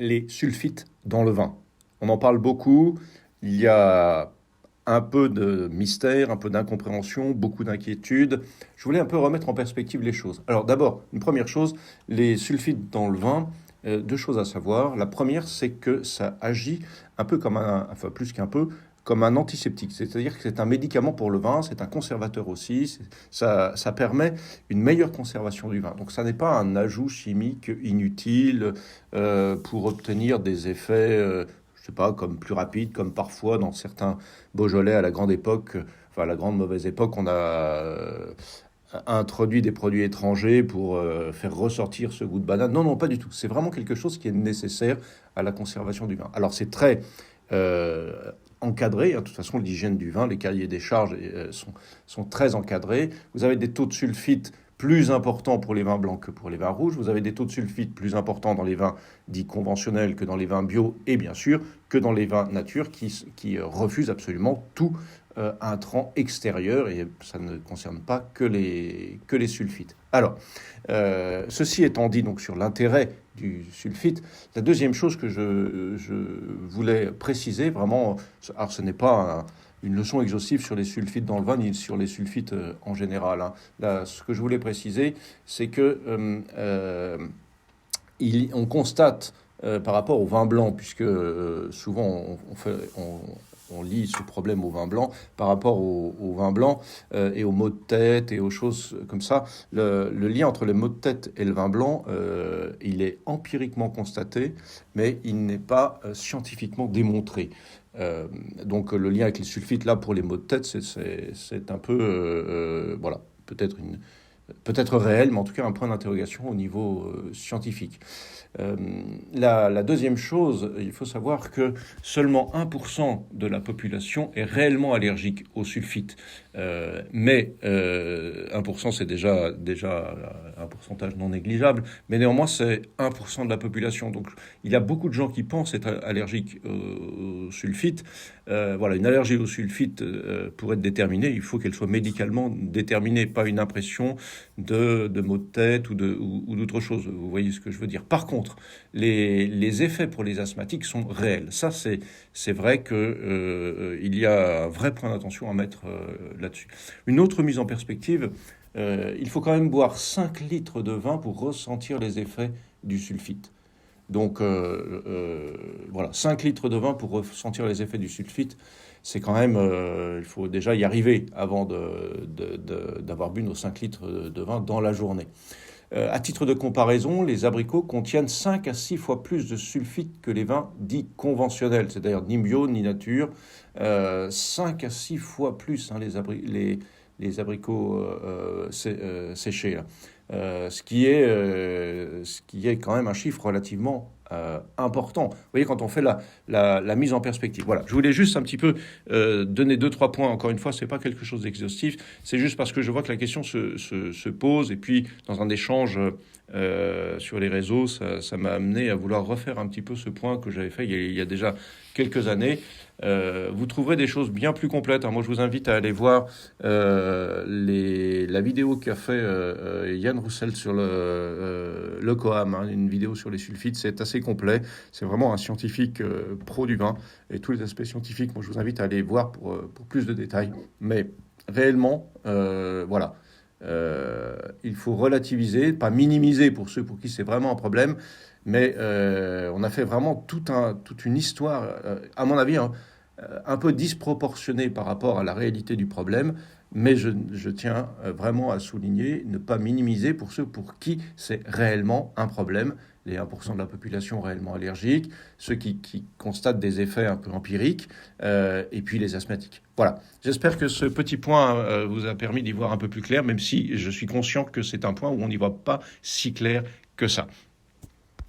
les sulfites dans le vin. On en parle beaucoup, il y a un peu de mystère, un peu d'incompréhension, beaucoup d'inquiétude. Je voulais un peu remettre en perspective les choses. Alors d'abord, une première chose, les sulfites dans le vin, deux choses à savoir. La première, c'est que ça agit un peu comme enfin plus qu'un peu, comme un antiseptique. C'est-à-dire que c'est un médicament pour le vin, c'est un conservateur aussi, ça permet une meilleure conservation du vin. Donc ça n'est pas un ajout chimique inutile pour obtenir des effets, je sais pas, comme plus rapides, comme parfois dans certains Beaujolais à la grande époque, enfin à la grande mauvaise époque, on a introduit des produits étrangers pour faire ressortir ce goût de banane. Non, non, pas du tout. C'est vraiment quelque chose qui est nécessaire à la conservation du vin. Alors c'est très euh, encadré. De toute façon, l'hygiène du vin, les cahiers des charges sont très encadrés. Vous avez des taux de sulfite plus importants pour les vins blancs que pour les vins rouges. Vous avez des taux de sulfite plus importants dans les vins dits conventionnels que dans les vins bio et bien sûr que dans les vins nature qui refusent absolument tout intrant extérieur et ça ne concerne pas que les sulfites. Alors, ceci étant dit donc sur l'intérêt du sulfite, la deuxième chose que je voulais préciser, vraiment, alors ce n'est pas une leçon exhaustive sur les sulfites dans le vin, ni sur les sulfites en général. Hein. Là, ce que je voulais préciser, c'est que on constate par rapport au vin blanc, puisque souvent on lie ce problème au vin blanc, par rapport au vin blanc et aux maux de tête et aux choses comme ça, le lien entre les maux de tête et le vin blanc, il est empiriquement constaté, mais il n'est pas scientifiquement démontré. Donc le lien avec les sulfites, là, pour les maux de tête, c'est un peu, voilà, peut-être réel, mais en tout cas un point d'interrogation au niveau scientifique. La deuxième chose, il faut savoir que seulement 1% de la population est réellement allergique au sulfite. Mais 1% c'est déjà un pourcentage non négligeable, mais néanmoins c'est 1% de la population. Donc il y a beaucoup de gens qui pensent être allergiques au sulfite. Voilà, une allergie au sulfite, pour être déterminée, il faut qu'elle soit médicalement déterminée, pas une impression de maux de tête ou d'autre chose. Vous voyez ce que je veux dire. Par contre, les effets pour les asthmatiques sont réels. Ça, c'est vrai qu'il y a un vrai point d'attention à mettre là-dessus. Une autre mise en perspective, il faut quand même boire 5 litres de vin pour ressentir les effets du sulfite. Donc voilà, 5 litres de vin pour ressentir les effets du sulfite, c'est quand même, il faut déjà y arriver avant d'avoir bu nos 5 litres de vin dans la journée. À titre de comparaison, les abricots contiennent 5 à 6 fois plus de sulfite que les vins dits conventionnels, c'est-à-dire ni bio ni nature. 5 à 6 fois plus, hein, les abricots séchés. Là. Ce qui est quand même un chiffre relativement important. Vous voyez, quand on fait la mise en perspective. Voilà, je voulais juste un petit peu donner 2-3 points. Encore une fois, c'est pas quelque chose d'exhaustif. C'est juste parce que je vois que la question se pose. Et puis, dans un échange sur les réseaux, ça m'a amené à vouloir refaire un petit peu ce point que j'avais fait il y a déjà quelques années. Vous trouverez des choses bien plus complètes. Moi, je vous invite à aller voir la vidéo qu'a fait Yann Roussel sur le Coam, hein, une vidéo sur les sulfites. C'est assez complet. C'est vraiment un scientifique pro du vin. Et tous les aspects scientifiques, moi, je vous invite à aller voir pour plus de détails. Mais réellement, voilà. Il faut relativiser, pas minimiser pour ceux pour qui c'est vraiment un problème, mais on a fait vraiment toute une histoire, à mon avis, hein, un peu disproportionnée par rapport à la réalité du problème, mais je tiens vraiment à souligner, ne pas minimiser pour ceux pour qui c'est réellement un problème, les 1% de la population réellement allergique, ceux qui constatent des effets un peu empiriques, et puis les asthmatiques. Voilà, j'espère que ce petit point vous a permis d'y voir un peu plus clair, même si je suis conscient que c'est un point où on n'y voit pas si clair que ça.